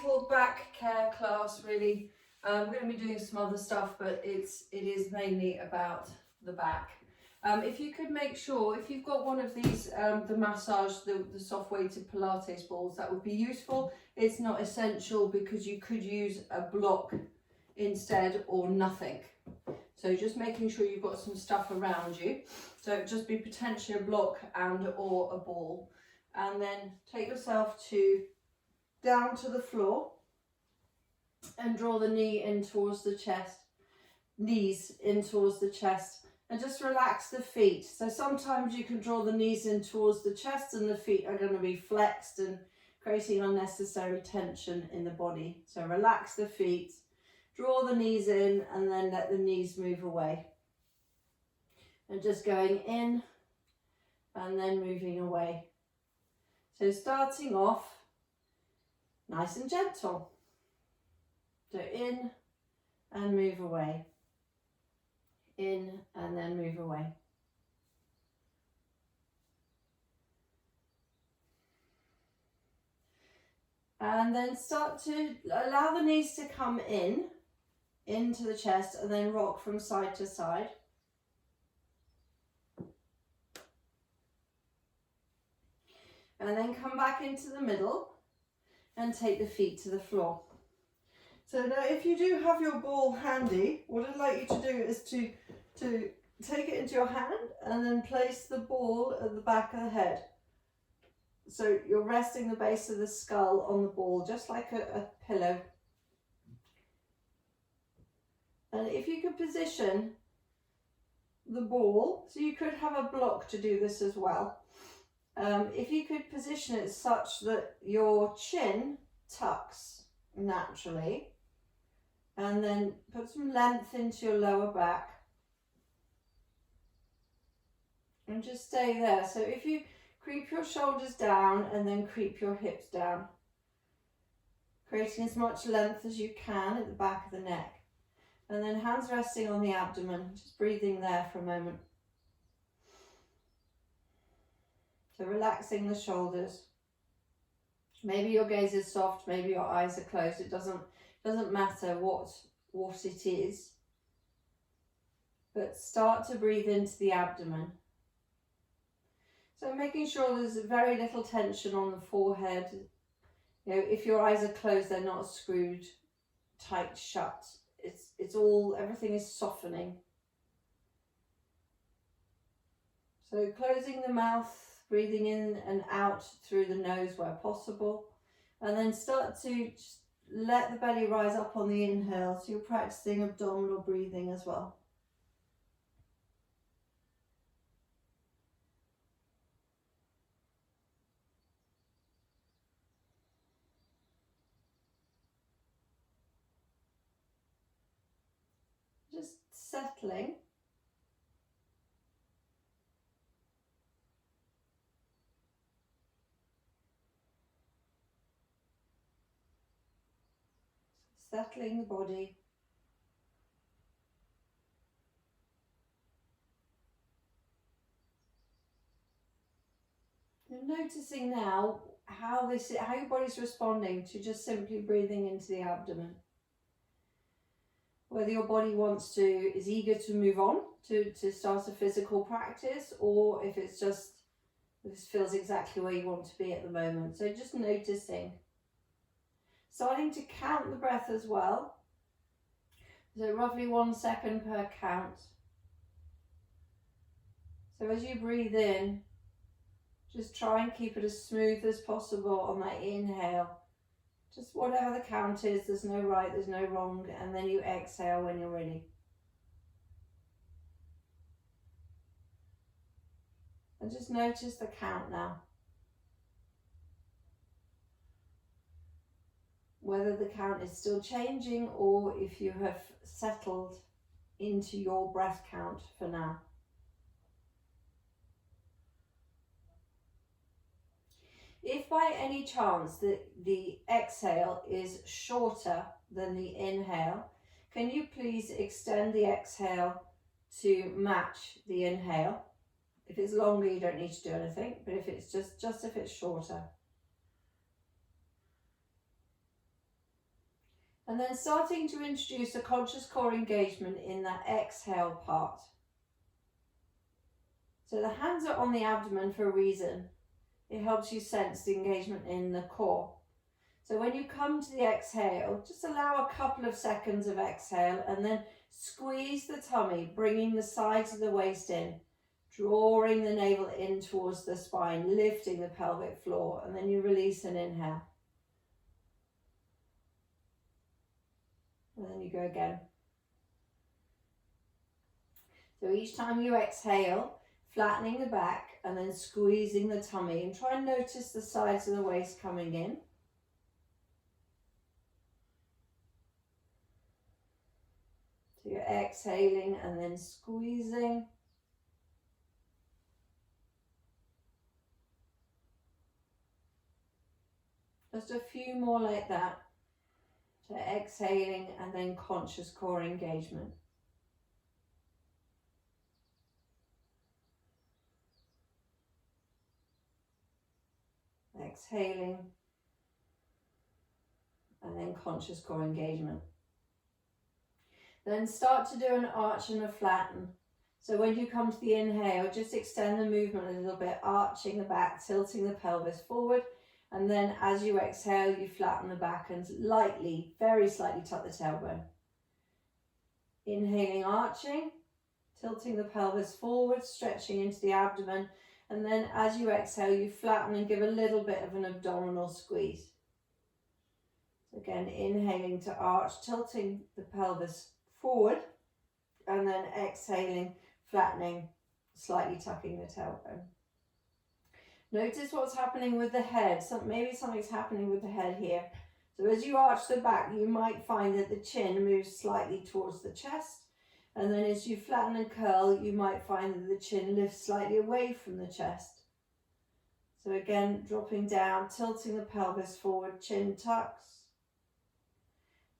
simple back care class, really. We're going to be doing some other stuff, but it is mainly about the back. If you could make sure, if you've got one of these, the massage, the soft weighted Pilates balls, that would be useful. It's not essential because you could use a block instead or nothing. So just making sure you've got some stuff around you. So it'd just be potentially a block and or a ball. And then take yourself down to the floor and draw the knee in towards the chest, knees in towards the chest, and just relax the feet. So sometimes you can draw the knees in towards the chest and the feet are going to be flexed and creating unnecessary tension in the body. So relax the feet, draw the knees in, and then let the knees move away. And just going in and then moving away. So starting off nice and gentle. So in and move away. In and then move away. And then start to allow the knees to come into the chest and then rock from side to side. And then come back into the middle and take the feet to the floor. So now if you do have your ball handy, what I'd like you to do is to take it into your hand and then place the ball at the back of the head. So you're resting the base of the skull on the ball, just like a pillow. And if you could position the ball, so you could have a block to do this as well. If you could position it such that your chin tucks naturally, and then put some length into your lower back, and just stay there. So if you creep your shoulders down and then creep your hips down, creating as much length as you can at the back of the neck, and then hands resting on the abdomen, just breathing there for a moment. So relaxing the shoulders. Maybe your gaze is soft, maybe your eyes are closed. It doesn't matter what it is. But start to breathe into the abdomen. So making sure there's very little tension on the forehead. You know, if your eyes are closed, they're not screwed tight shut. It's all, everything is softening. So closing the mouth, breathing in and out through the nose where possible, and then start to just let the belly rise up on the inhale, so you're practicing abdominal breathing as well. Just settling. Settling the body. You're noticing now how your body's responding to just simply breathing into the abdomen. Whether your body is eager to move on to start a physical practice, or if it's just, this feels exactly where you want to be at the moment. So just noticing. Starting to count the breath as well. So roughly 1 second per count. So as you breathe in, just try and keep it as smooth as possible on that inhale. Just whatever the count is, there's no right, there's no wrong, and then you exhale when you're ready. And just notice the count now. Whether the count is still changing or if you have settled into your breath count for now. If by any chance the exhale is shorter than the inhale, can you please extend the exhale to match the inhale? If it's longer, you don't need to do anything, but if it's just if it's shorter. And then starting to introduce a conscious core engagement in that exhale part. So the hands are on the abdomen for a reason. It helps you sense the engagement in the core. So when you come to the exhale, just allow a couple of seconds of exhale and then squeeze the tummy, bringing the sides of the waist in, drawing the navel in towards the spine, lifting the pelvic floor, and then you release and inhale. And then you go again. So each time you exhale, flattening the back and then squeezing the tummy, and try and notice the sides of the waist coming in. So you're exhaling and then squeezing. Just a few more like that. So exhaling and then conscious core engagement. Exhaling and then conscious core engagement. Then start to do an arch and a flatten. So when you come to the inhale, just extend the movement a little bit, arching the back, tilting the pelvis forward. And then as you exhale, you flatten the back and lightly, very slightly tuck the tailbone. Inhaling, arching, tilting the pelvis forward, stretching into the abdomen. And then as you exhale, you flatten and give a little bit of an abdominal squeeze. So again, inhaling to arch, tilting the pelvis forward, and then exhaling, flattening, slightly tucking the tailbone. Notice what's happening with the head. Maybe something's happening with the head here. So as you arch the back, you might find that the chin moves slightly towards the chest. And then as you flatten and curl, you might find that the chin lifts slightly away from the chest. So again, dropping down, tilting the pelvis forward, chin tucks.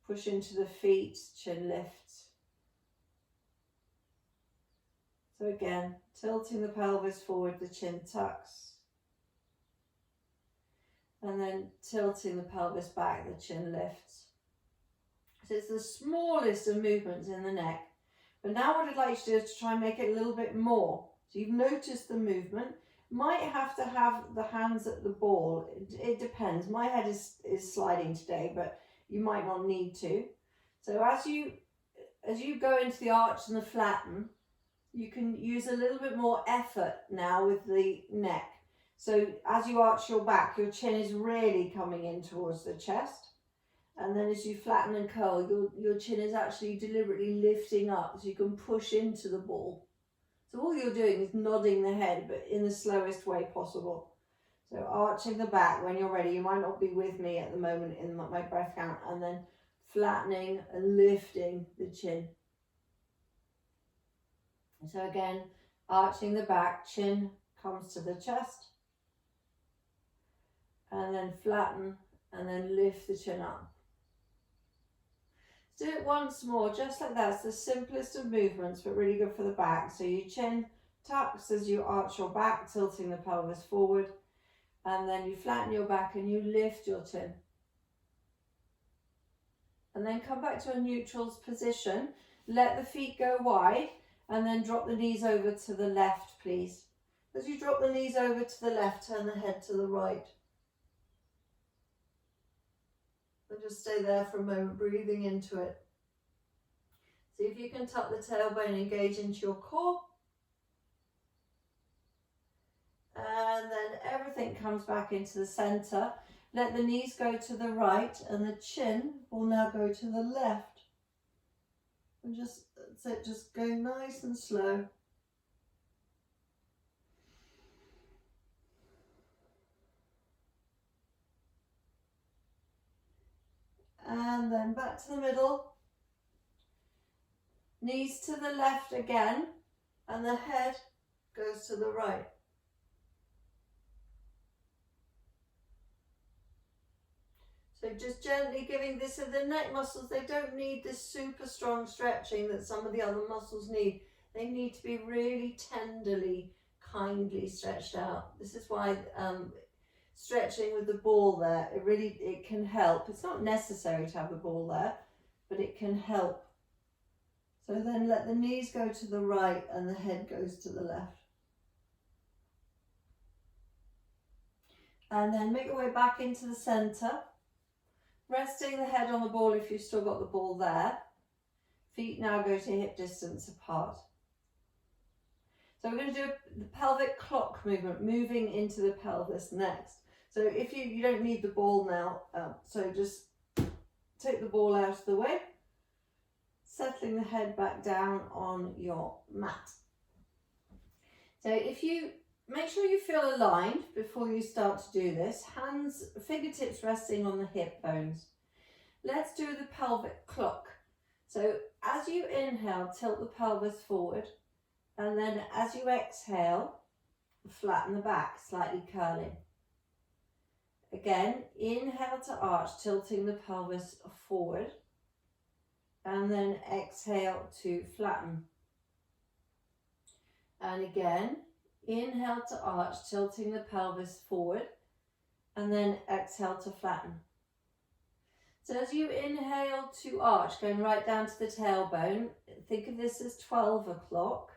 Push into the feet, chin lifts. So again, tilting the pelvis forward, the chin tucks. And then tilting the pelvis back, the chin lifts. So it's the smallest of movements in the neck. But now what I'd like to do is to try and make it a little bit more. So you've noticed the movement. Might have to have the hands at the ball. It depends. My head is sliding today, but you might not need to. So as you go into the arch and the flatten, you can use a little bit more effort now with the neck. So as you arch your back, your chin is really coming in towards the chest. And then as you flatten and curl, your chin is actually deliberately lifting up so you can push into the ball. So all you're doing is nodding the head, but in the slowest way possible. So arching the back when you're ready. You might not be with me at the moment in my breath count. And then flattening and lifting the chin. So again, arching the back, chin comes to the chest. And then flatten and then lift the chin up. Do it once more, just like that. It's the simplest of movements, but really good for the back. So your chin tucks as you arch your back, tilting the pelvis forward. And then you flatten your back and you lift your chin. And then come back to a neutral position. Let the feet go wide and then drop the knees over to the left, please. As you drop the knees over to the left, turn the head to the right. And just stay there for a moment, breathing into it. See if you can tuck the tailbone, engage into your core. And then everything comes back into the center. Let the knees go to the right and the chin will now go to the left. And that's it, just go nice and slow. And then back to the middle. Knees to the left again, and the head goes to the right. So just gently giving this, the neck muscles, they don't need this super strong stretching that some of the other muscles need. They need to be really tenderly, kindly stretched out. This is why stretching with the ball there, it can help. It's not necessary to have the ball there, but it can help. So then let the knees go to the right and the head goes to the left. And then make your way back into the center, resting the head on the ball if you've still got the ball there. Feet now go to hip distance apart. So we're going to do the pelvic clock movement, moving into the pelvis next. So if you don't need the ball now, so just take the ball out of the way, settling the head back down on your mat. So if you make sure you feel aligned before you start to do this, hands, fingertips resting on the hip bones. Let's do the pelvic clock. So as you inhale, tilt the pelvis forward, and then as you exhale, flatten the back, slightly curling. Again, inhale to arch, tilting the pelvis forward, and then exhale to flatten. And again, inhale to arch, tilting the pelvis forward, and then exhale to flatten. So as you inhale to arch, going right down to the tailbone, think of this as 12 o'clock.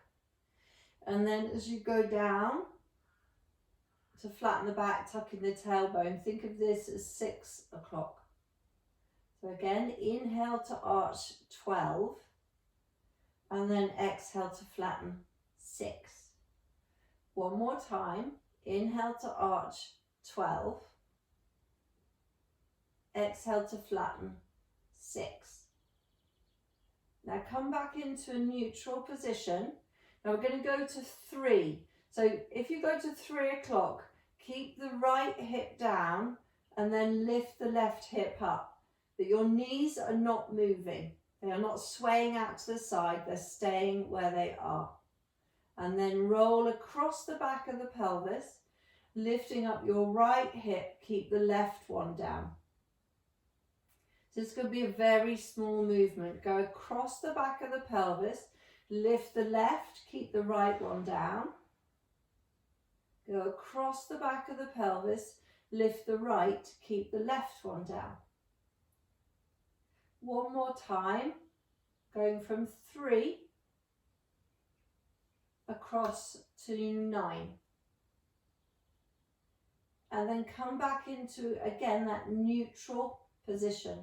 And then as you go down to flatten the back, tucking the tailbone, think of this as 6 o'clock. So again, inhale to arch 12, and then exhale to flatten 6. One more time, inhale to arch 12, exhale to flatten 6. Now come back into a neutral position. Now we're going to go to 3. So if you go to 3 o'clock, keep the right hip down and then lift the left hip up. But your knees are not moving. They are not swaying out to the side. They're staying where they are. And then roll across the back of the pelvis, lifting up your right hip. Keep the left one down. So it's going to be a very small movement. Go across the back of the pelvis, lift the left, keep the right one down. Go across the back of the pelvis, lift the right, keep the left one down. One more time, going from 3 across to 9. And then come back into, again, that neutral position.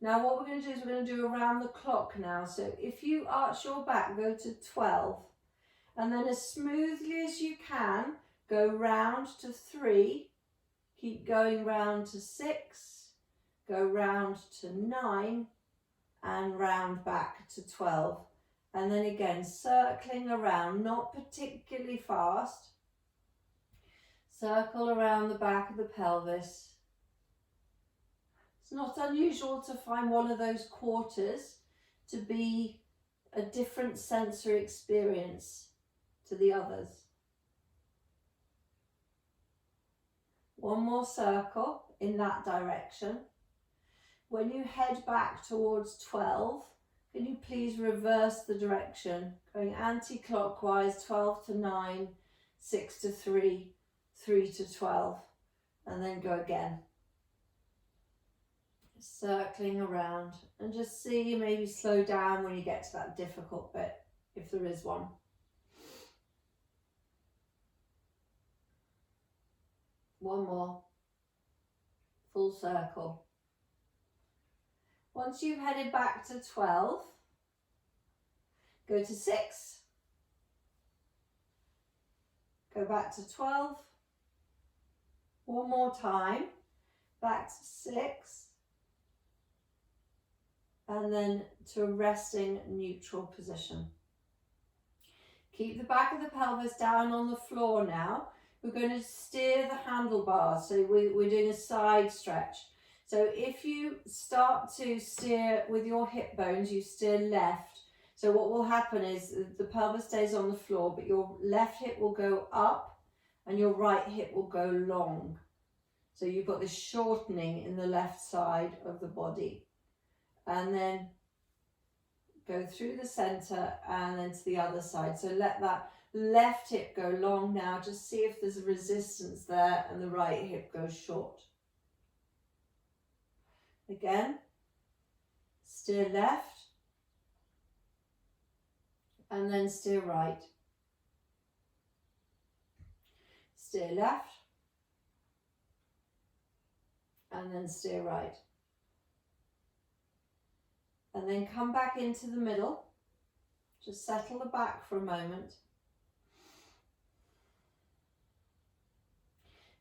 Now what we're going to do is we're going to do around the clock now. So if you arch your back, go to 12. And then as smoothly as you can, go round to 3. Keep going round to 6. Go round to 9. And round back to 12. And then again, circling around, not particularly fast. Circle around the back of the pelvis. It's not unusual to find one of those quarters to be a different sensory experience to the others. One more circle in that direction. When you head back towards 12, can you please reverse the direction, going anti-clockwise, 12 to 9, 6 to 3, 3 to 12, and then go again. Circling around, and just see, maybe slow down when you get to that difficult bit, if there is one. One more. Full circle. Once you've headed back to 12, go to 6. Go back to 12. One more time. Back to 6. And then to a resting neutral position. Keep the back of the pelvis down on the floor now. We're going to steer the handlebars, so we're doing a side stretch. So if you start to steer with your hip bones, you steer left. So what will happen is the pelvis stays on the floor, but your left hip will go up and your right hip will go long. So you've got this shortening in the left side of the body. And then go through the center and then to the other side. So let that left hip go long now. Just see if there's a resistance there, and the right hip goes short. Again, steer left, and then steer right. Steer left, and then steer right. And then come back into the middle. Just settle the back for a moment.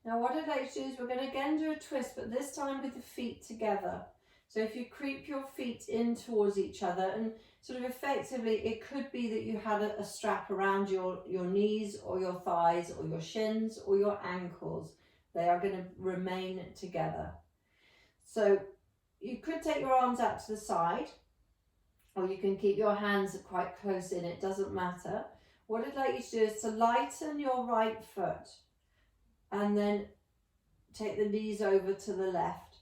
Now what I'd like to do is we're going to again do a twist, but this time with the feet together. So if you creep your feet in towards each other, and sort of effectively it could be that you had a strap around your knees or your thighs or your shins or your ankles. They are going to remain together. So you could take your arms out to the side, or you can keep your hands quite close in, it doesn't matter. What I'd like you to do is to lighten your right foot and then take the knees over to the left.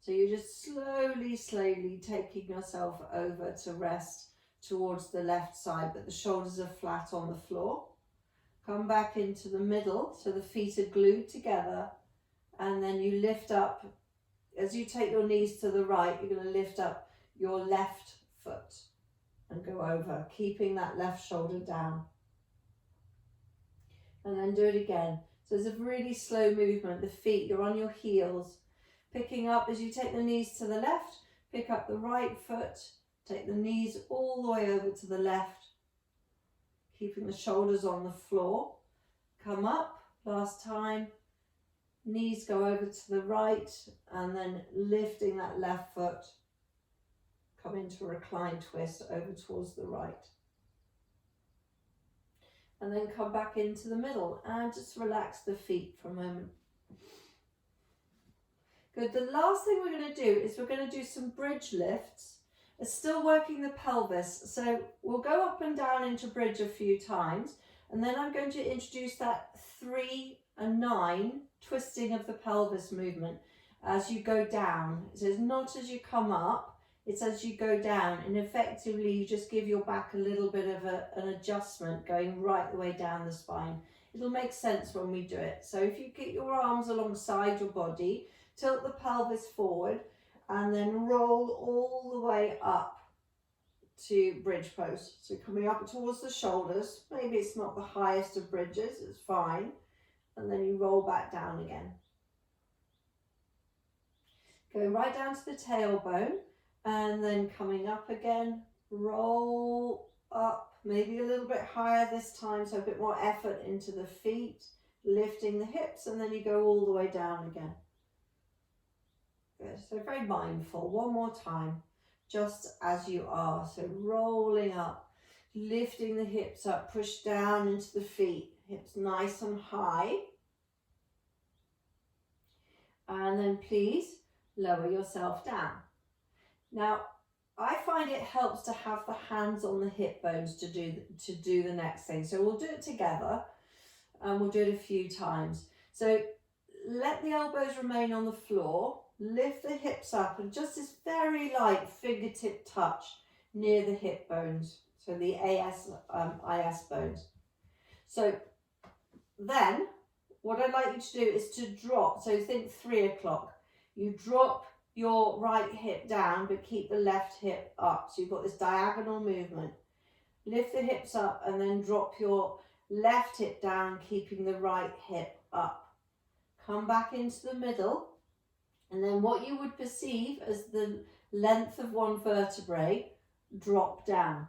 So you're just slowly taking yourself over to rest towards the left side, but the shoulders are flat on the floor. Come back into the middle, so the feet are glued together, and then you lift up. As you take your knees to the right, you're going to lift up your left foot and go over, keeping that left shoulder down. And then do it again. So it's a really slow movement. The feet, you're on your heels. Picking up as you take the knees to the left, pick up the right foot, take the knees all the way over to the left, keeping the shoulders on the floor. Come up, last time. Knees go over to the right, and then lifting that left foot. Come into a reclined twist over towards the right. And then come back into the middle and just relax the feet for a moment. Good. The last thing we're going to do is we're going to do some bridge lifts. It's still working the pelvis. So we'll go up and down into bridge a few times, and then I'm going to introduce that 3 and 9 twisting of the pelvis movement as you go down. So it's not as you come up, it's as you go down, and effectively you just give your back a little bit of an adjustment going right the way down the spine. It'll make sense when we do it. So if you get your arms alongside your body, tilt the pelvis forward, and then roll all the way up to bridge pose. So coming up towards the shoulders, maybe it's not the highest of bridges, it's fine. And then you roll back down again. Go right down to the tailbone, and then coming up again, roll up, maybe a little bit higher this time, so a bit more effort into the feet, lifting the hips, and then you go all the way down again. Good. So very mindful. One more time, just as you are. So rolling up, lifting the hips up, push down into the feet, hips nice and high. And then please lower yourself down. Now, I find it helps to have the hands on the hip bones to do the next thing. So we'll do it together, and we'll do it a few times. So let the elbows remain on the floor. Lift the hips up, and just this very light fingertip touch near the hip bones, so the IS bones. So then what I'd like you to do is to drop, so think 3 o'clock. You drop your right hip down, but keep the left hip up. So you've got this diagonal movement. Lift the hips up and then drop your left hip down, keeping the right hip up. Come back into the middle. And then what you would perceive as the length of one vertebrae drop down.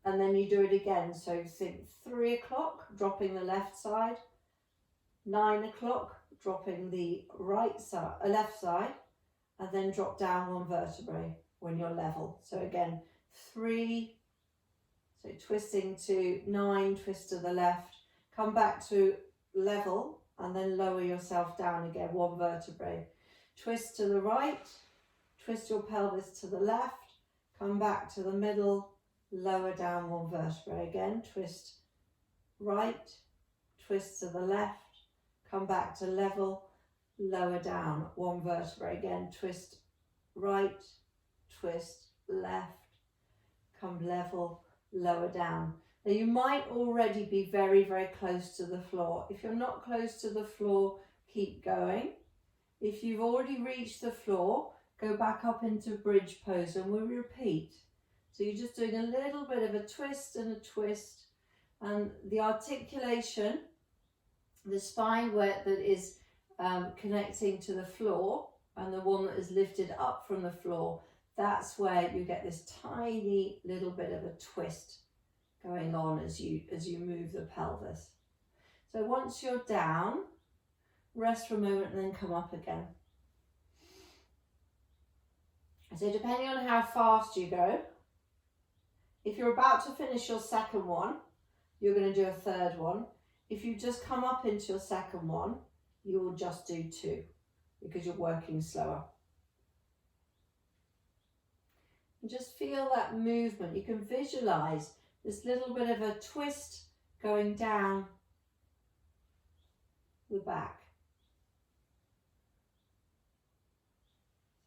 And then you do it again. So think 3 o'clock, dropping the left side. 9 o'clock, dropping the left side. And then drop down one vertebrae when you're level. So again, 3, so twisting to 9, twist to the left. Come back to level, and then lower yourself down again, one vertebrae. Twist to the right, twist your pelvis to the left, come back to the middle, lower down one vertebrae again, twist right, twist to the left, come back to level, lower down one vertebrae again, twist right, twist left, come level, lower down. Now you might already be very, very close to the floor. If you're not close to the floor, keep going. If you've already reached the floor, go back up into bridge pose, and we'll repeat. So you're just doing a little bit of a twist and a twist, and the articulation, the spine that is connecting to the floor and the one that is lifted up from the floor, that's where you get this tiny little bit of a twist going on as you move the pelvis. So once you're down, rest for a moment and then come up again. So depending on how fast you go, if you're about to finish your second one, you're going to do a third one. If you just come up into your second one, you will just do 2 because you're working slower. And just feel that movement. You can visualize this little bit of a twist going down the back.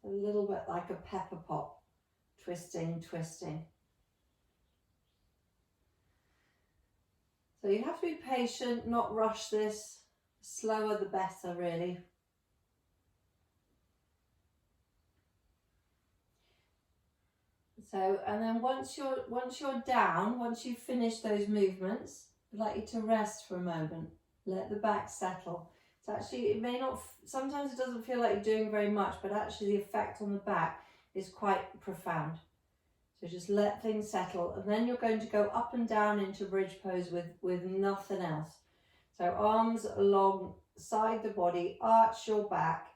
A little bit like a pepper pot, twisting, twisting. So you have to be patient, not rush this. Slower the better, really. So, and then once you're down, once you've finished those movements, I'd like you to rest for a moment. Let the back settle. It's actually, it may not, sometimes it doesn't feel like you're doing very much, but actually the effect on the back is quite profound. So just let things settle, and then you're going to go up and down into bridge pose with nothing else. So arms alongside the body, arch your back,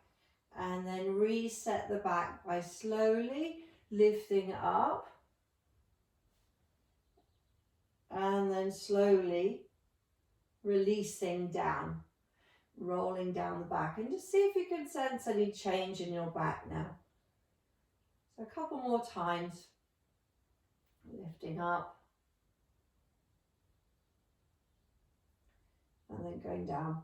and then reset the back by slowly lifting up, and then slowly releasing down, rolling down the back, and just see if you can sense any change in your back now. So a couple more times. Lifting up and then going down.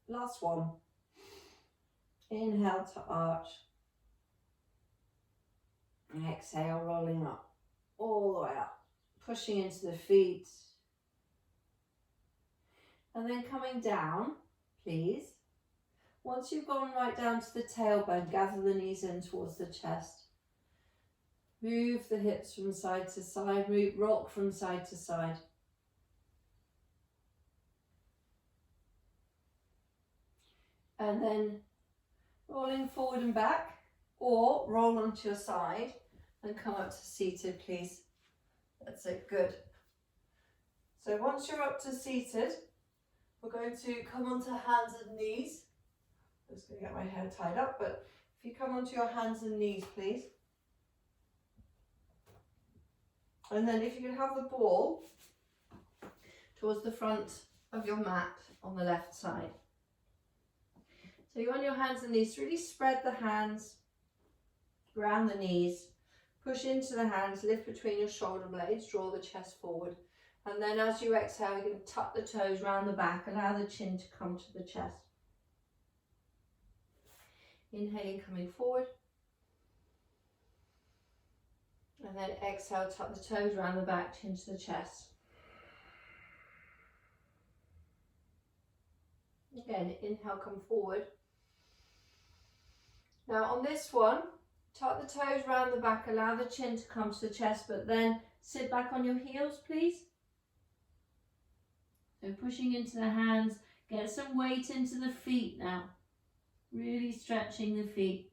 Last one. Inhale to arch. And exhale, rolling up. All the way up. Pushing into the feet. And then coming down, please. Once you've gone right down to the tailbone, gather the knees in towards the chest. Move the hips from side to side, rock from side to side. And then rolling forward and back, or roll onto your side and come up to seated, please. That's it, good. So once you're up to seated, we're going to come onto hands and knees. I'm just going to get my hair tied up, but if you come onto your hands and knees, please. And then if you can have the ball towards the front of your mat on the left side. So you're on your hands and knees, really spread the hands around the knees, push into the hands, lift between your shoulder blades, draw the chest forward. And then as you exhale, you can tuck the toes round the back, allow the chin to come to the chest. Inhaling, coming forward. And then exhale, tuck the toes around the back, chin to the chest. Again, inhale, come forward. Now on this one, tuck the toes around the back, allow the chin to come to the chest, but then sit back on your heels, please. So pushing into the hands, get some weight into the feet now. Really stretching the feet.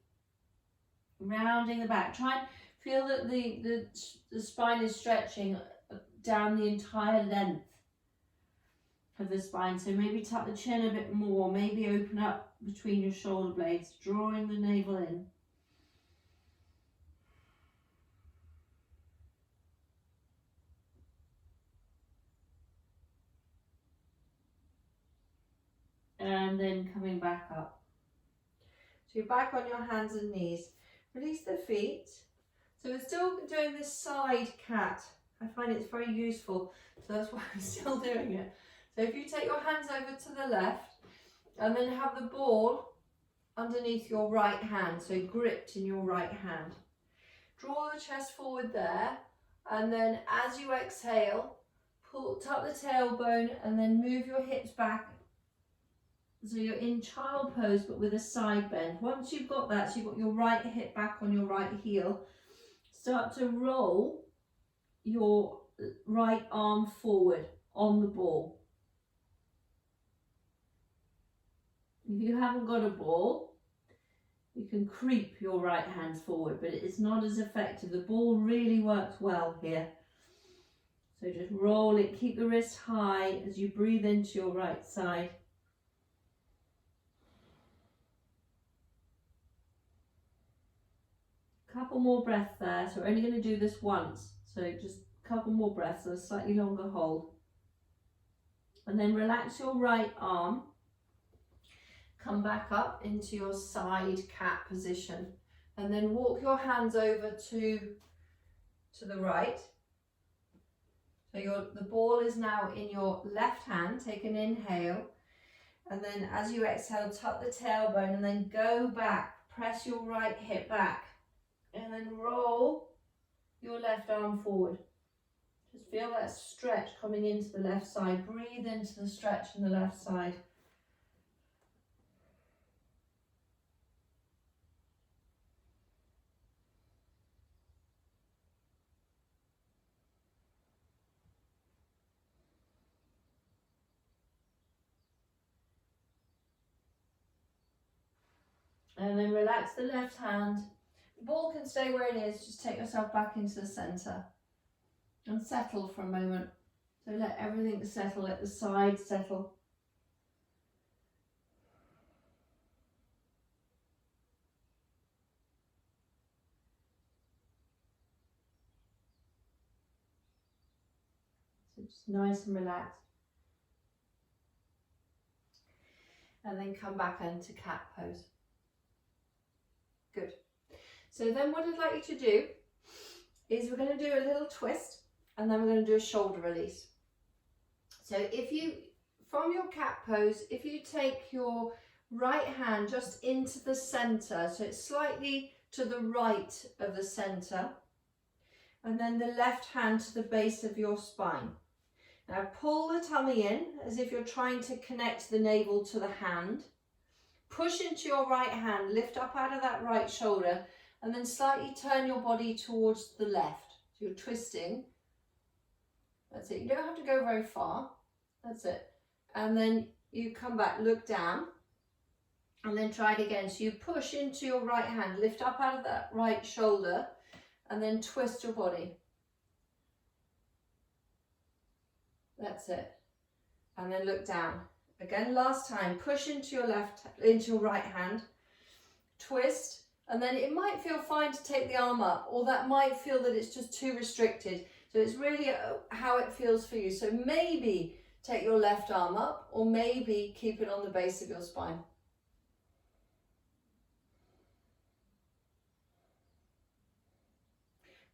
Rounding the back. Try and feel that the spine is stretching down the entire length of the spine. So maybe tuck the chin a bit more, maybe open up between your shoulder blades, drawing the navel in. And then coming back up. So you're back on your hands and knees. Release the feet. So we're still doing this side cat. I find it's very useful, so that's why I'm still doing it. So if you take your hands over to the left and then have the ball underneath your right hand, so gripped in your right hand. Draw the chest forward there, and then as you exhale, tuck the tailbone and then move your hips back So you're in child pose but with a side bend. Once you've got that, so you've got your right hip back on your right heel, start to roll your right arm forward on the ball. If you haven't got a ball, you can creep your right hand forward, but it's not as effective. The ball really works well here. So just roll it, keep the wrist high as you breathe into your right side. Couple more breaths there, so we're only going to do this once, so just a couple more breaths, so a slightly longer hold. And then relax your right arm, come back up into your side cat position, and then walk your hands over to the right. So the ball is now in your left hand. Take an inhale, and then as you exhale, tuck the tailbone and then go back, press your right hip back. And then roll your left arm forward. Just feel that stretch coming into the left side. Breathe into the stretch in the left side. And then relax the left hand. The ball can stay where it is, just take yourself back into the centre and settle for a moment. So let everything settle, let the side settle. So just nice and relaxed. And then come back into cat pose. Good. So then what I'd like you to do is we're going to do a little twist and then we're going to do a shoulder release. So if you, from your cat pose, if you take your right hand just into the centre, so it's slightly to the right of the centre, and then the left hand to the base of your spine. Now pull the tummy in as if you're trying to connect the navel to the hand. Push into your right hand, lift up out of that right shoulder, and then slightly turn your body towards the left. So you're twisting. That's it. You don't have to go very far. That's it. And then you come back, look down, and then try it again. So you push into your right hand, lift up out of that right shoulder, and then twist your body. That's it. And then look down. Again, last time, push into your right hand, twist, and then it might feel fine to take the arm up, or that might feel that it's just too restricted. So it's really how it feels for you. So maybe take your left arm up, or maybe keep it on the base of your spine.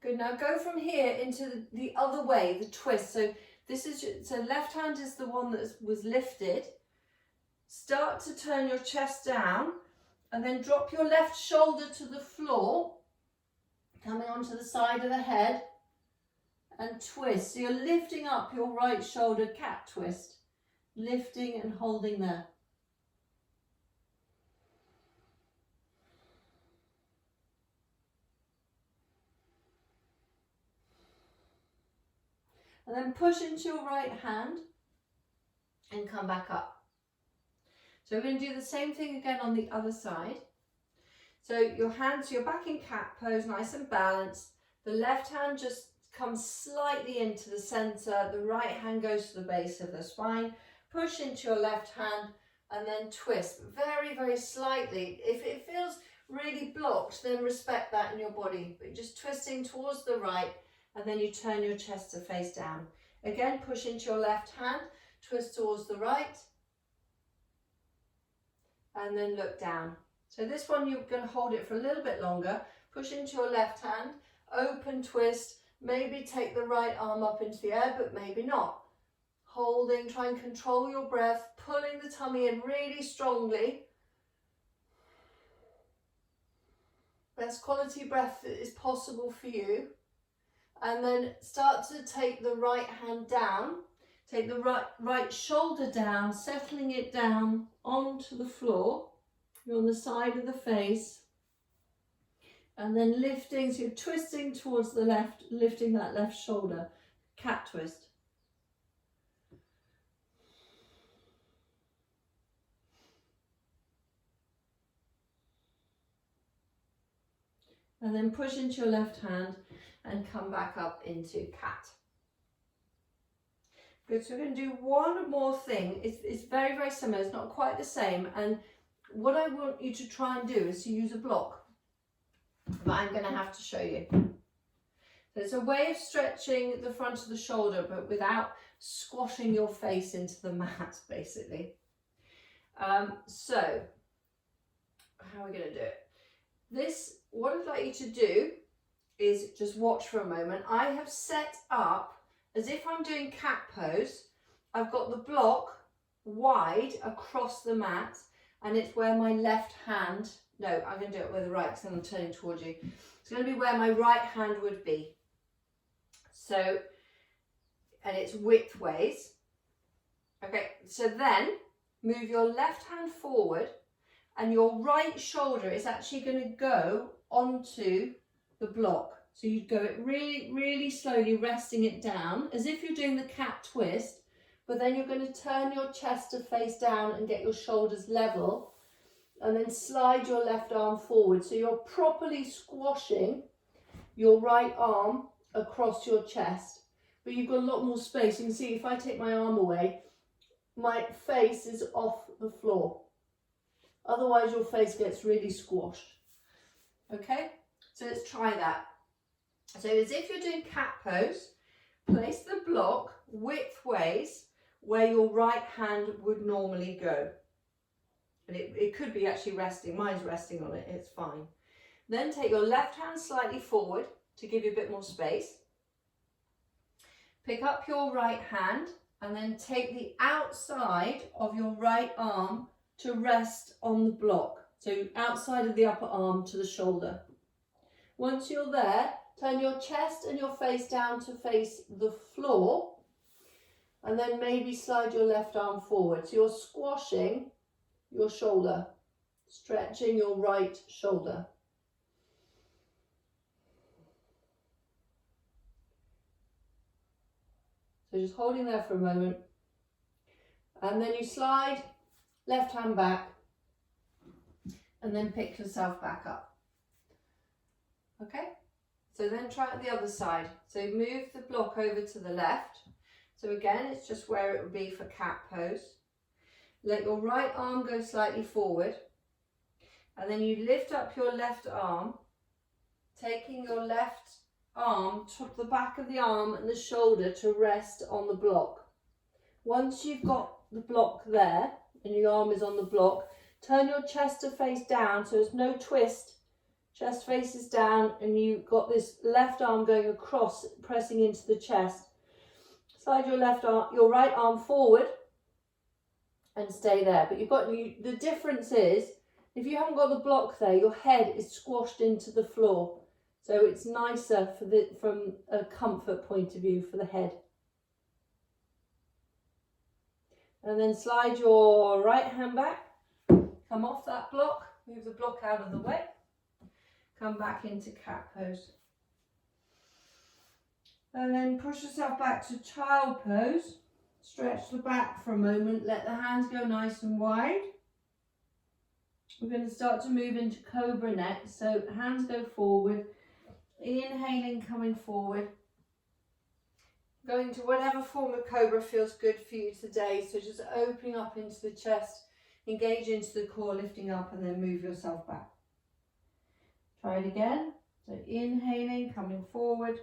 Good, now go from here into the other way, the twist. So left hand is the one that was lifted. Start to turn your chest down and then drop your left shoulder to the floor, coming onto the side of the head, and twist. So you're lifting up your right shoulder, cat twist, lifting and holding there. And then push into your right hand and come back up. So we're going to do the same thing again on the other side. So your hands, you're back in cat pose, nice and balanced. The left hand just comes slightly into the center. The right hand goes to the base of the spine. Push into your left hand and then twist very, very slightly. If it feels really blocked, then respect that in your body. But just twisting towards the right, and then you turn your chest to face down. Again, push into your left hand, twist towards the right, and then look down. So this one, you're going to hold it for a little bit longer. Push into your left hand, open twist, maybe take the right arm up into the air, but maybe not. Holding, try and control your breath, pulling the tummy in really strongly. Best quality breath that is possible for you. And then start to take the right hand down. Take the right shoulder down, settling it down onto the floor. You're on the side of the face. And then lifting, so you're twisting towards the left, lifting that left shoulder. Cat twist. And then push into your left hand and come back up into cat. Good, so we're going to do one more thing. It's very, very similar. It's not quite the same. And what I want you to try and do is to use a block. But I'm going to have to show you. So it's a way of stretching the front of the shoulder, but without squashing your face into the mat, basically. So, how are we going to do it? What I'd like you to do is just watch for a moment. I have set up as if I'm doing cat pose. I've got the block wide across the mat, and it's where my left hand, no, I'm going to do it with the right because I'm turning towards you. It's going to be where my right hand would be. So, and it's widthways. Okay, so then move your left hand forward, and your right shoulder is actually going to go onto the block. So you go it really, really slowly, resting it down as if you're doing the cat twist, but then you're going to turn your chest to face down and get your shoulders level, and then slide your left arm forward. So you're properly squashing your right arm across your chest, but you've got a lot more space. You can see if I take my arm away, my face is off the floor. Otherwise your face gets really squashed. Okay, so let's try that. So as if you're doing cat pose, place the block widthways where your right hand would normally go. And it could be actually resting, mine's resting on it, it's fine. Then take your left hand slightly forward to give you a bit more space. Pick up your right hand and then take the outside of your right arm to rest on the block. So outside of the upper arm to the shoulder. Once you're there, turn your chest and your face down to face the floor, and then maybe slide your left arm forward. So you're squashing your shoulder, stretching your right shoulder. So just holding there for a moment, and then you slide left hand back and then pick yourself back up. Okay, so then try it the other side. So move the block over to the left. So again, it's just where it would be for cat pose. Let your right arm go slightly forward, and then you lift up your left arm, taking your left arm to the back of the arm and the shoulder to rest on the block. Once you've got the block there and your arm is on the block, turn your chest to face down so there's no twist. Chest faces down, and you've got this left arm going across, pressing into the chest. Slide your right arm forward and stay there. But the difference is, if you haven't got the block there, your head is squashed into the floor. So it's nicer from a comfort point of view for the head. And then slide your right hand back, come off that block, move the block out of the way, come back into cat pose. And then push yourself back to child pose. Stretch the back for a moment, let the hands go nice and wide. We're going to start to move into Cobra next, so hands go forward, inhaling, coming forward. Going to whatever form of Cobra feels good for you today, so just opening up into the chest, engage into the core, lifting up, and then move yourself back. Try it again, so inhaling, coming forward.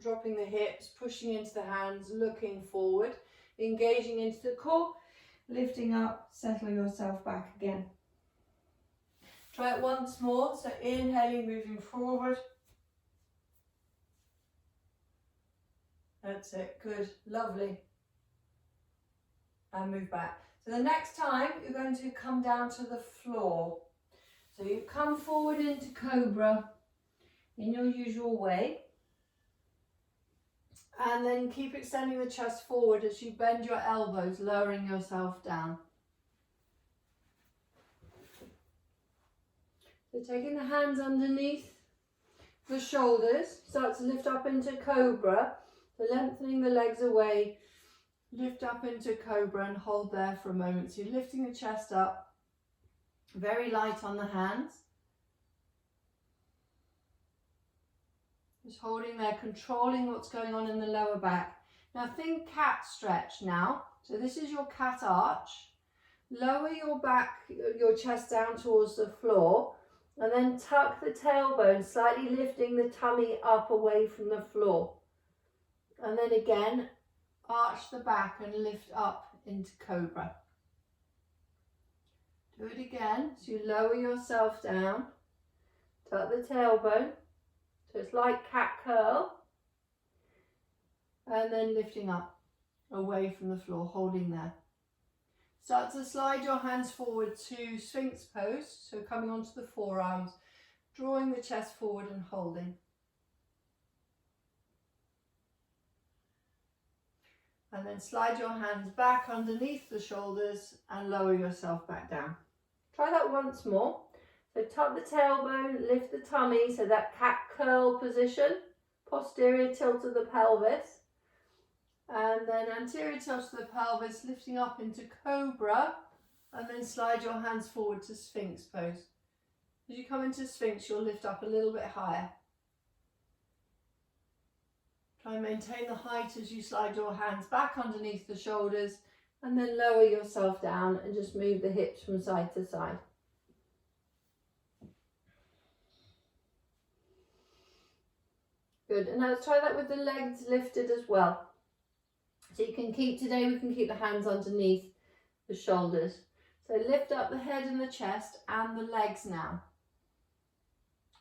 Dropping the hips, pushing into the hands, looking forward, engaging into the core, lifting up, settling yourself back again. Try it once more, so inhaling, moving forward. That's it, good, lovely. And move back. So the next time you're going to come down to the floor. So you come forward into Cobra in your usual way. And then keep extending the chest forward as you bend your elbows, lowering yourself down. So taking the hands underneath the shoulders, start to lift up into Cobra. So lengthening the legs away, lift up into Cobra and hold there for a moment. So you're lifting the chest up, very light on the hands. Just holding there, controlling what's going on in the lower back. Now think cat stretch now. So this is your cat arch. Lower your back, your chest down towards the floor, and then tuck the tailbone, slightly lifting the tummy up away from the floor. And then again, arch the back and lift up into Cobra. Do it again. So you lower yourself down, tuck the tailbone. So it's like cat curl. And then lifting up away from the floor, holding there. Start to slide your hands forward to Sphinx pose. So coming onto the forearms, drawing the chest forward and holding. And then slide your hands back underneath the shoulders and lower yourself back down. Try that once more. So tuck the tailbone, lift the tummy, so that cat curl position, posterior tilt of the pelvis. And then anterior tilt of the pelvis, lifting up into Cobra, and then slide your hands forward to Sphinx pose. As you come into Sphinx, you'll lift up a little bit higher. Try and maintain the height as you slide your hands back underneath the shoulders, and then lower yourself down and just move the hips from side to side. Good, and now let's try that with the legs lifted as well. So you can keep, today we can keep the hands underneath the shoulders. So lift up the head and the chest and the legs now.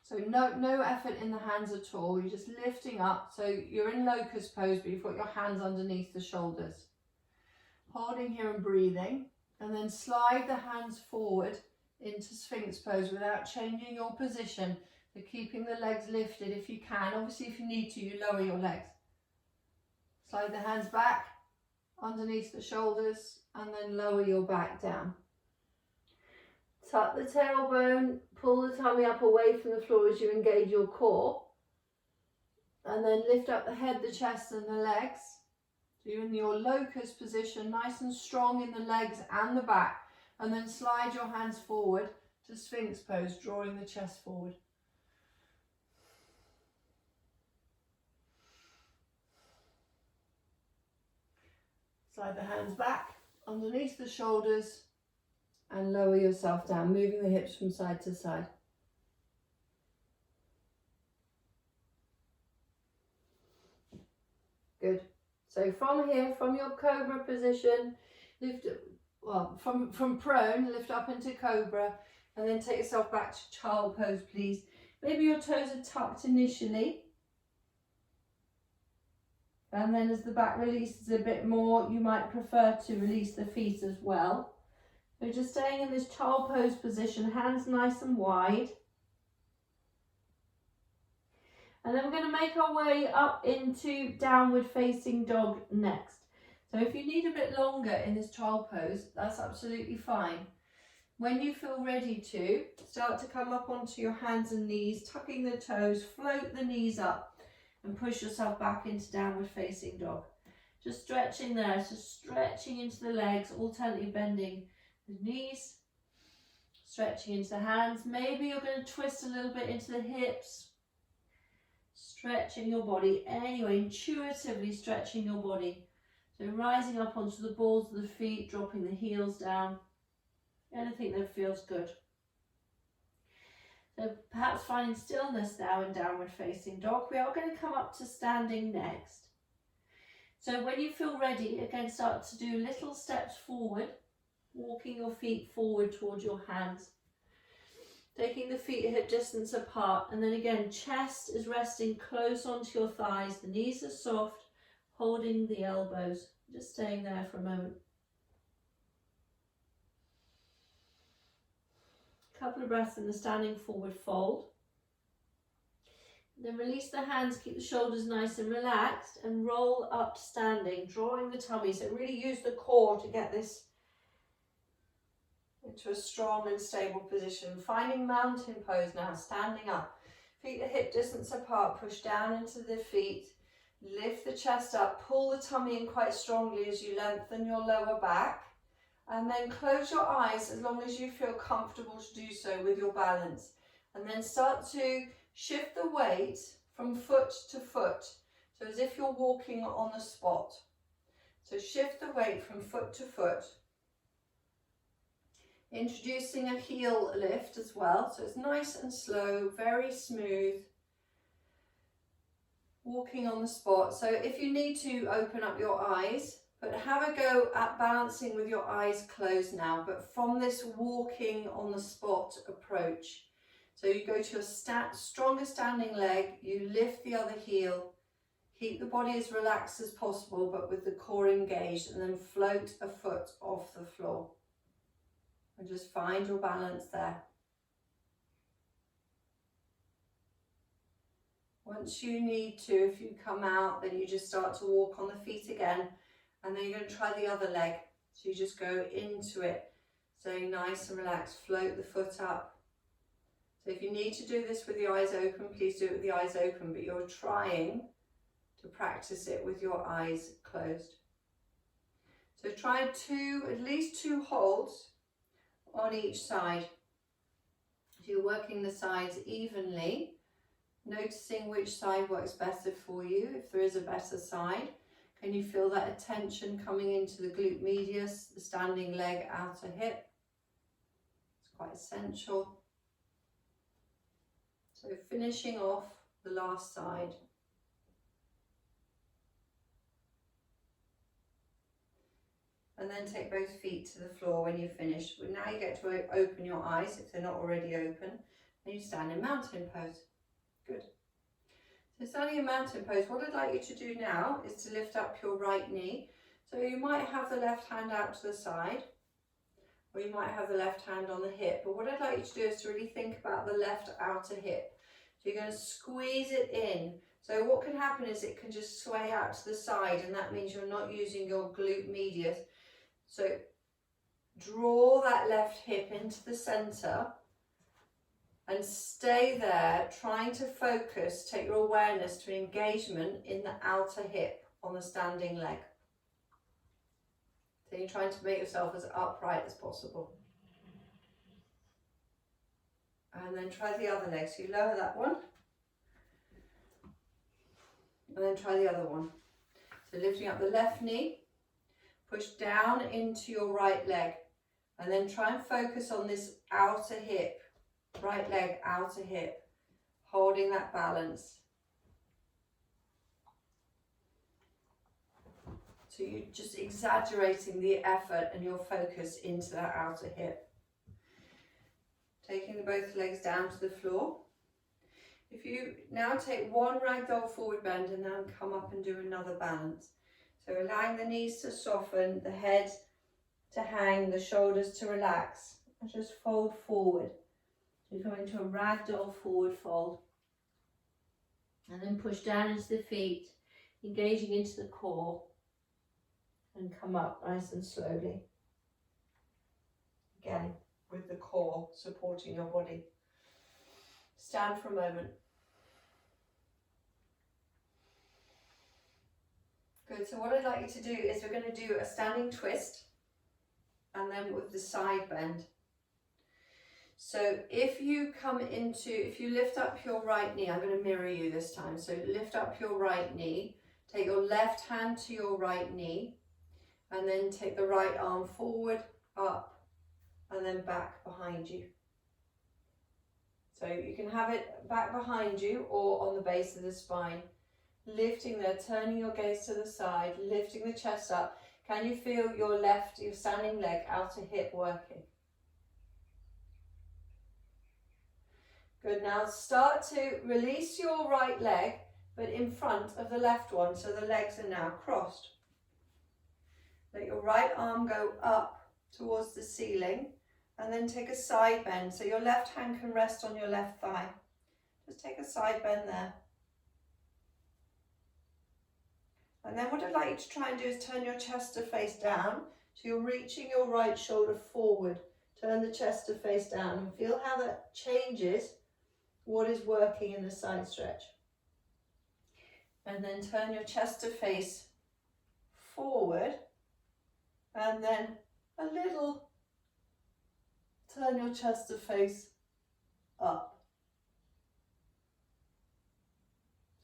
So no effort in the hands at all, you're just lifting up. So you're in locust pose, but you've got your hands underneath the shoulders. Holding here and breathing, and then slide the hands forward into Sphinx pose without changing your position. So keeping the legs lifted if you can. Obviously if you need to, you lower your legs. Slide the hands back underneath the shoulders and then lower your back down. Tuck the tailbone, pull the tummy up away from the floor as you engage your core. And then lift up the head, the chest and the legs. So you're in your locust position, nice and strong in the legs and the back. And then slide your hands forward to Sphinx pose, drawing the chest forward. Slide the hands back underneath the shoulders and lower yourself down, moving the hips from side to side. Good. So from here, from your Cobra position, lift, well, from prone, lift up into Cobra, and then take yourself back to child pose, please. Maybe your toes are tucked initially. And then as the back releases a bit more, you might prefer to release the feet as well. So just staying in this child pose position, hands nice and wide. And then we're going to make our way up into downward facing dog next. So if you need a bit longer in this child pose, that's absolutely fine. When you feel ready to, start to come up onto your hands and knees, tucking the toes, float the knees up and push yourself back into downward facing dog. Just stretching there, so stretching into the legs, alternately bending the knees, stretching into the hands. Maybe you're going to twist a little bit into the hips, stretching your body. Anyway, intuitively stretching your body. So rising up onto the balls of the feet, dropping the heels down. Anything that feels good. So perhaps finding stillness now in downward facing dog. We are going to come up to standing next. So when you feel ready, again start to do little steps forward, walking your feet forward towards your hands. Taking the feet a hip distance apart, and then again chest is resting close onto your thighs, the knees are soft, holding the elbows, just staying there for a moment. Couple of breaths in the standing forward fold. Then release the hands, keep the shoulders nice and relaxed, and roll up standing, drawing the tummy. So really use the core to get this into a strong and stable position. Finding mountain pose now, standing up. Feet at hip distance apart, push down into the feet. Lift the chest up, pull the tummy in quite strongly as you lengthen your lower back. And then close your eyes as long as you feel comfortable to do so with your balance. And then start to shift the weight from foot to foot. So as if you're walking on the spot. So shift the weight from foot to foot. Introducing a heel lift as well. So it's nice and slow, very smooth. Walking on the spot. So if you need to open up your eyes, but have a go at balancing with your eyes closed now, but from this walking on the spot approach. So you go to your stronger standing leg, you lift the other heel, keep the body as relaxed as possible, but with the core engaged, and then float a foot off the floor. And just find your balance there. Once you need to, if you come out, then you just start to walk on the feet again, and then you're going to try the other leg. So you just go into it, staying nice and relaxed, float the foot up. So if you need to do this with the eyes open, please do it with the eyes open, but you're trying to practice it with your eyes closed. So try at least two holds on each side. So you're working the sides evenly, noticing which side works better for you, if there is a better side. Can you feel that attention coming into the glute medius, the standing leg, outer hip? It's quite essential. So finishing off the last side. And then take both feet to the floor when you finish. But now you get to open your eyes if they're not already open. And you stand in mountain pose. Good. So standing in mountain pose, what I'd like you to do now is to lift up your right knee. So you might have the left hand out to the side, or you might have the left hand on the hip. But what I'd like you to do is to really think about the left outer hip. So you're going to squeeze it in. So what can happen is it can just sway out to the side, and that means you're not using your glute medius. So draw that left hip into the center and stay there, trying to focus, take your awareness to engagement in the outer hip on the standing leg. So you're trying to make yourself as upright as possible. And then try the other leg. So you lower that one. And then try the other one. So lifting up the left knee. Push down into your right leg. And then try and focus on this outer hip. Right leg, outer hip. Holding that balance. So you're just exaggerating the effort and your focus into that outer hip. Taking both legs down to the floor. If you now take one ragdoll forward bend and then come up and do another balance. So allowing the knees to soften, the head to hang, the shoulders to relax, and just fold forward. So you come into a ragdoll forward fold. And then push down into the feet, engaging into the core. And come up nice and slowly. Again, with the core supporting your body. Stand for a moment. Good, so what I'd like you to do is we're going to do a standing twist and then with the side bend. So if you lift up your right knee, I'm going to mirror you this time. So lift up your right knee, take your left hand to your right knee, and then take the right arm forward, up, and then back behind you. So you can have it back behind you or on the base of the spine. Lifting there, turning your gaze to the side, lifting the chest up. Can you feel your standing leg, outer hip working? Good, now start to release your right leg, but in front of the left one, so the legs are now crossed. Let your right arm go up towards the ceiling, and then take a side bend. So your left hand can rest on your left thigh. Just take a side bend there. And then what I'd like you to try and do is turn your chest to face down. So you're reaching your right shoulder forward. Turn the chest to face down and feel how that changes what is working in the side stretch. And then turn your chest to face forward, and then a little turn your chest to face up.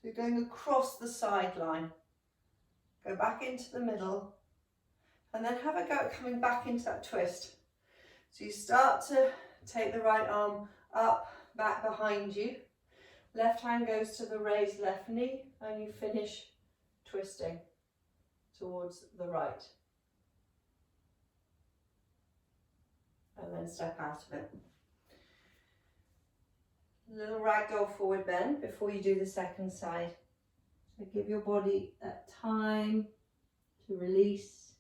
So you're going across the sideline. Go back into the middle, and then have a go at coming back into that twist. So you start to take the right arm up, back behind you. Left hand goes to the raised left knee, and you finish twisting towards the right. And then step out of it. A little ragdoll forward bend before you do the second side. So give your body that time to release.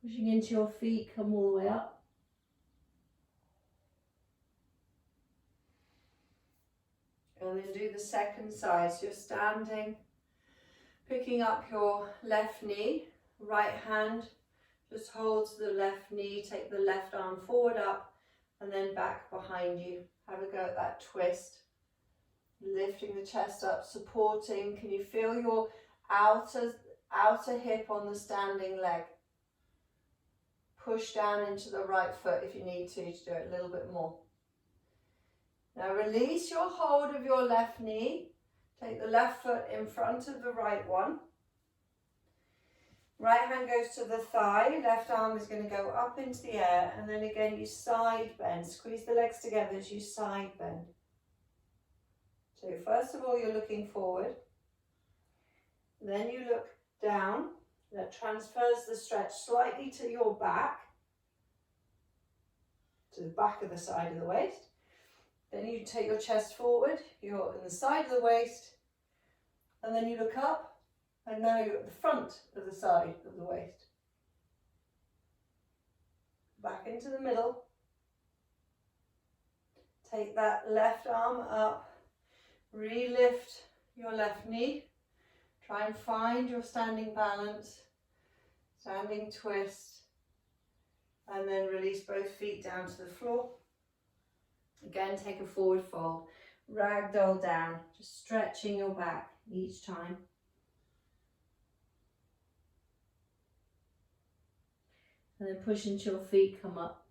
Pushing into your feet, come all the way up. And then do the second side. So you're standing, picking up your left knee, right hand, just hold to the left knee, take the left arm forward up, and then back behind you. Have a go at that twist. Lifting the chest up, supporting. Can you feel your outer hip on the standing leg? Push down into the right foot if you need to do it a little bit more. Now release your hold of your left knee. Take the left foot in front of the right one. Right hand goes to the thigh, left arm is going to go up into the air, and then again you side bend. Squeeze the legs together as you side bend. So first of all you're looking forward, then you look down. That transfers the stretch slightly to your back, to the back of the side of the waist. Then you take your chest forward, you're in the side of the waist, and then you look up, and now you're at the front of the side of the waist. Back into the middle. Take that left arm up, re-lift your left knee. Try and find your standing balance, standing twist, and then release both feet down to the floor. Again, take a forward fold, ragdoll down, just stretching your back each time. And then push into your feet, come up.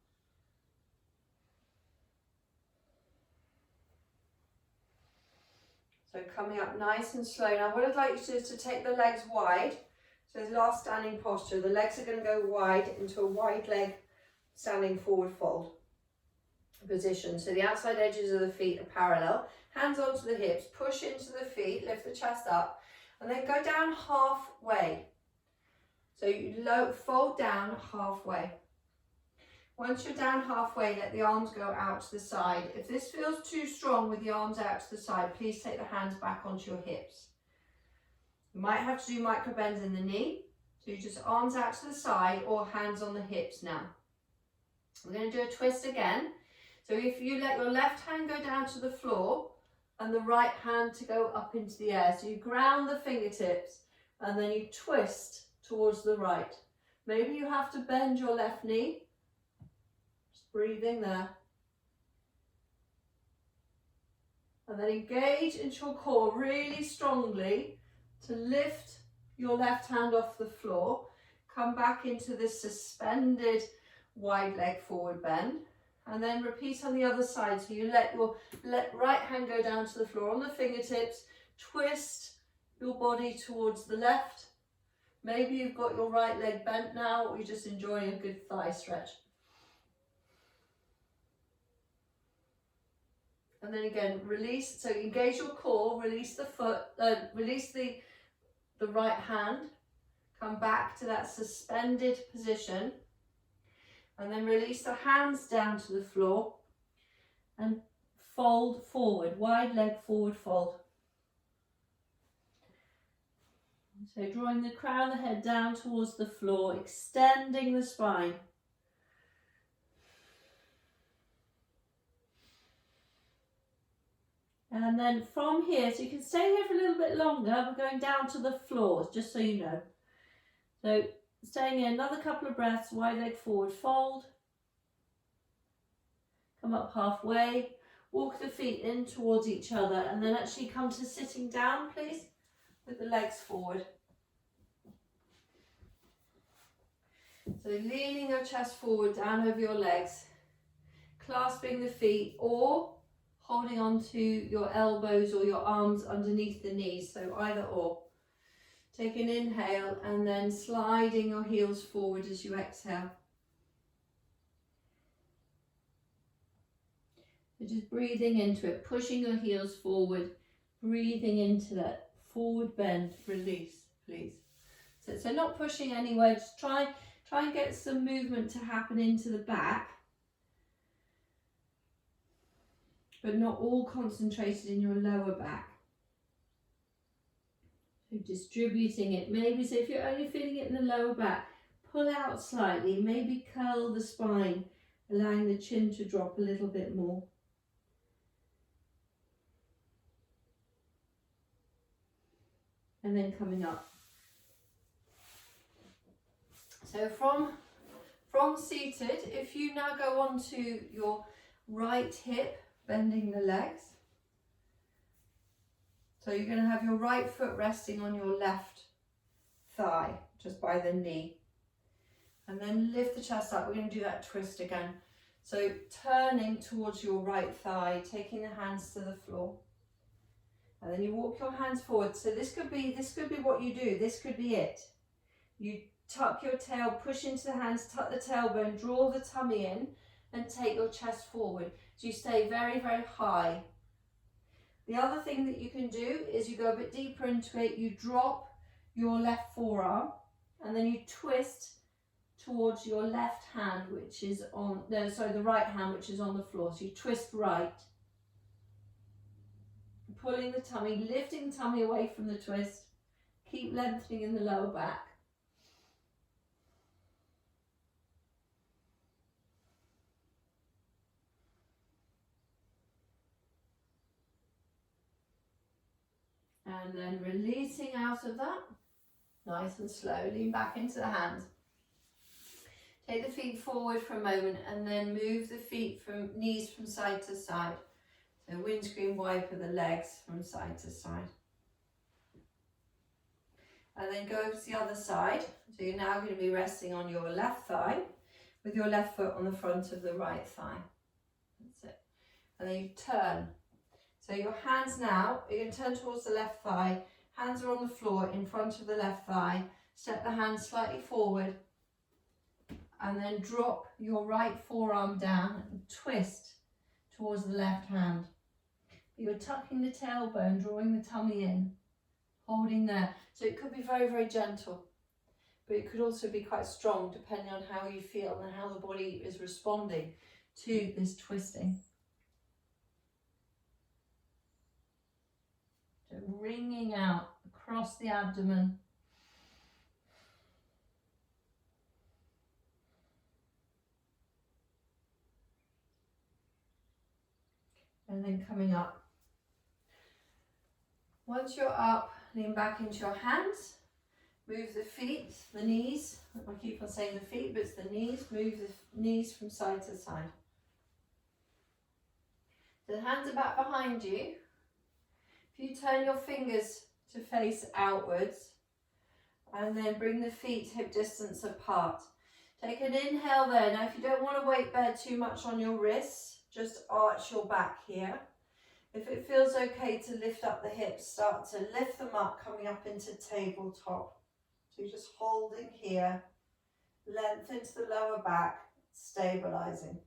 So coming up nice and slow. Now what I'd like you to do is to take the legs wide. So this last standing posture, the legs are going to go wide into a wide leg standing forward fold position. So the outside edges of the feet are parallel. Hands onto the hips, push into the feet, lift the chest up, and then go down halfway. So you fold down halfway. Once you're down halfway, let the arms go out to the side. If this feels too strong with the arms out to the side, please take the hands back onto your hips. You might have to do micro bends in the knee. So you just arms out to the side or hands on the hips now. We're going to do a twist again. So if you let your left hand go down to the floor and the right hand to go up into the air. So you ground the fingertips and then you twist towards the right. Maybe you have to bend your left knee. Just breathing there. And then engage into your core really strongly to lift your left hand off the floor. Come back into this suspended wide leg forward bend. And then repeat on the other side. So you let your right hand go down to the floor on the fingertips. Twist your body towards the left. Maybe you've got your right leg bent now, or you're just enjoying a good thigh stretch. And then again, release. So engage your core, release the foot, release the right hand. Come back to that suspended position. And then release the hands down to the floor and fold forward, wide leg forward fold. So drawing the crown of the head down towards the floor, extending the spine. And then from here, so you can stay here for a little bit longer, we're going down to the floor, just so you know. So staying here another couple of breaths, wide leg forward fold. Come up halfway, walk the feet in towards each other, and then actually come to sitting down, please, with the legs forward. So leaning your chest forward down over your legs, clasping the feet or holding on to your elbows or your arms underneath the knees, so either or. Take an inhale and then sliding your heels forward as you exhale. So just breathing into it, pushing your heels forward, breathing into that forward bend, release, please. So not pushing anywhere, just try and get some movement to happen into the back, but not all concentrated in your lower back. So distributing it, maybe, so if you're only feeling it in the lower back, pull out slightly, maybe curl the spine, allowing the chin to drop a little bit more. And then coming up. So from seated, if you now go on to your right hip, bending the legs. So you're going to have your right foot resting on your left thigh, just by the knee. And then lift the chest up. We're going to do that twist again. So turning towards your right thigh, taking the hands to the floor. And then you walk your hands forward. So this could be what you do. This could be it. You tuck your tail, push into the hands, tuck the tailbone, draw the tummy in, and take your chest forward. So you stay very, very high. The other thing that you can do is you go a bit deeper into it, you drop your left forearm, and then you twist towards your left hand, which is on, no, sorry, the right hand, which is on the floor. So you twist right, pulling the tummy, lifting the tummy away from the twist, keep lengthening in the lower back. And then releasing out of that, nice and slow, lean back into the hands. Take the feet forward for a moment and then move the feet from knees from side to side. So windscreen wiper the legs from side to side. And then go over to the other side. So you're now going to be resting on your left thigh with your left foot on the front of the right thigh. That's it. And then you turn. So your hands now, you're going to turn towards the left thigh. Hands are on the floor in front of the left thigh. Step the hands slightly forward. And then drop your right forearm down and twist towards the left hand. You're tucking the tailbone, drawing the tummy in, holding there. So it could be very, very gentle, but it could also be quite strong depending on how you feel and how the body is responding to this twisting. So wringing out across the abdomen. And then coming up. Once you're up, lean back into your hands. Move the feet, the knees. I keep on saying the feet, but it's the knees. Move the knees from side to side. The hands are back behind you. If you turn your fingers to face outwards, and then bring the feet hip distance apart. Take an inhale there. Now, if you don't want to weight bear too much on your wrists, just arch your back here. If it feels okay to lift up the hips, start to lift them up, coming up into tabletop. So you're just holding here, length into the lower back, stabilizing.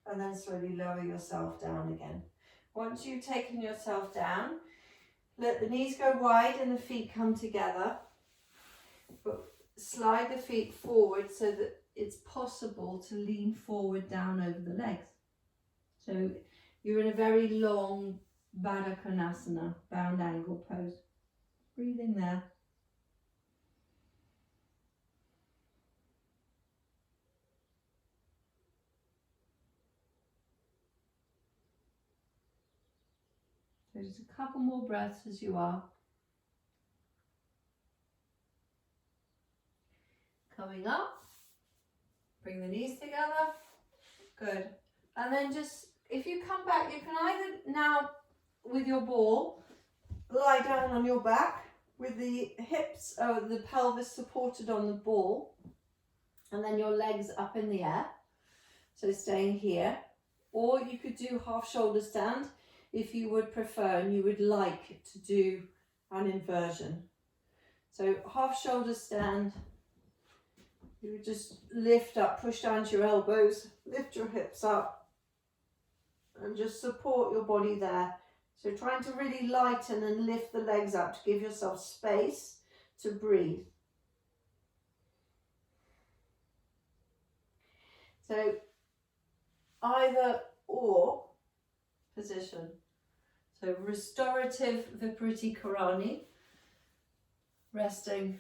And then slowly lower yourself down again. Once you've taken yourself down, let the knees go wide and the feet come together. But slide the feet forward so that it's possible to lean forward down over the legs. So you're in a very long Baddha Konasana, bound angle pose. Breathing there. So just a couple more breaths as you are. Coming up, bring the knees together. Good. And then just, if you come back, you can either now, with your ball, lie down on your back with the hips, the pelvis supported on the ball, and then your legs up in the air. So staying here. Or you could do half shoulder stand if you would prefer and you would like to do an inversion. So half shoulder stand, you would just lift up, push down to your elbows, lift your hips up and just support your body there. So trying to really lighten and lift the legs up to give yourself space to breathe. So either or position. So restorative Vipariti Karani, resting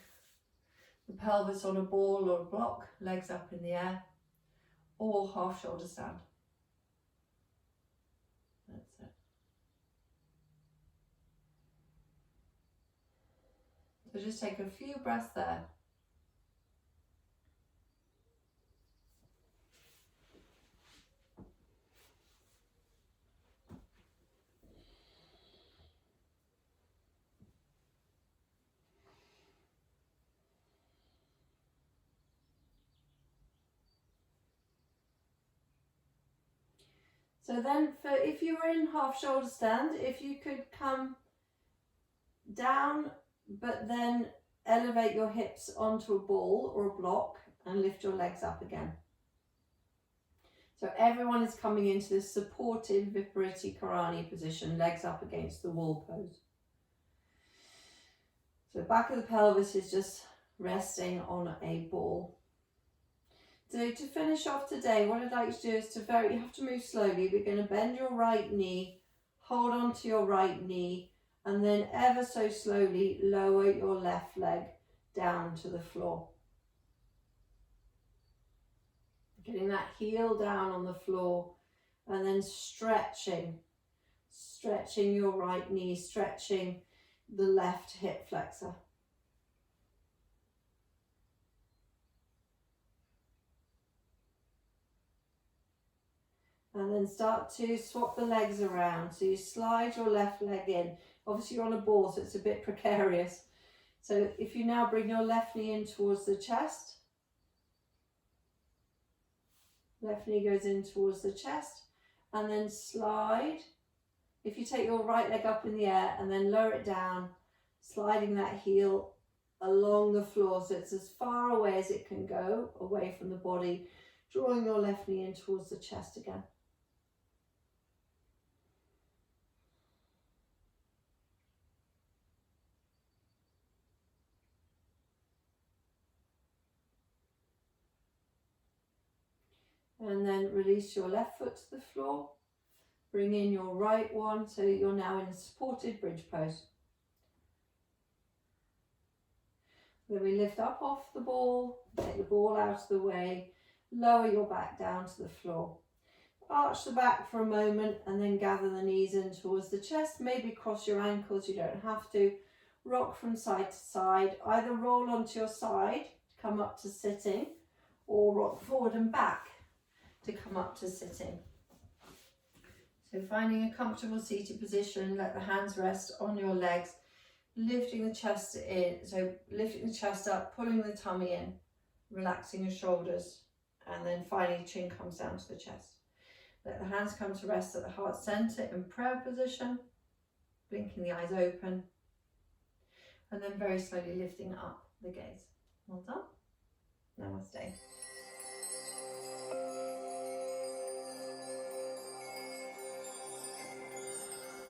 the pelvis on a ball or a block, legs up in the air, or half shoulder stand. That's it. So just take a few breaths there. So then if you were in half shoulder stand, if you could come down but then elevate your hips onto a ball or a block and lift your legs up again. So everyone is coming into this supported Vipariti Karani position, legs up against the wall pose. So back of the pelvis is just resting on a ball. So to finish off today, what I'd like to do is you have to move slowly. We're going to bend your right knee, hold on to your right knee, and then ever so slowly lower your left leg down to the floor. Getting that heel down on the floor and then stretching your right knee, stretching the left hip flexor. And then start to swap the legs around. So you slide your left leg in. Obviously you're on a ball, so it's a bit precarious. So if you now bring your left knee in towards the chest, left knee goes in towards the chest, and then slide. If you take your right leg up in the air and then lower it down, sliding that heel along the floor so it's as far away as it can go, away from the body, drawing your left knee in towards the chest again. And then release your left foot to the floor. Bring in your right one, so you're now in a supported bridge pose. Then we lift up off the ball, take the ball out of the way, lower your back down to the floor. Arch the back for a moment and then gather the knees in towards the chest. Maybe cross your ankles, you don't have to. Rock from side to side. Either roll onto your side, come up to sitting, or rock forward and back to come up to sitting. So finding a comfortable seated position, let the hands rest on your legs, lifting the chest in, so lifting the chest up, pulling the tummy in, relaxing your shoulders, and then finally chin comes down to the chest. Let the hands come to rest at the heart center in prayer position, blinking the eyes open, and then very slowly lifting up the gaze. Well done. Namaste.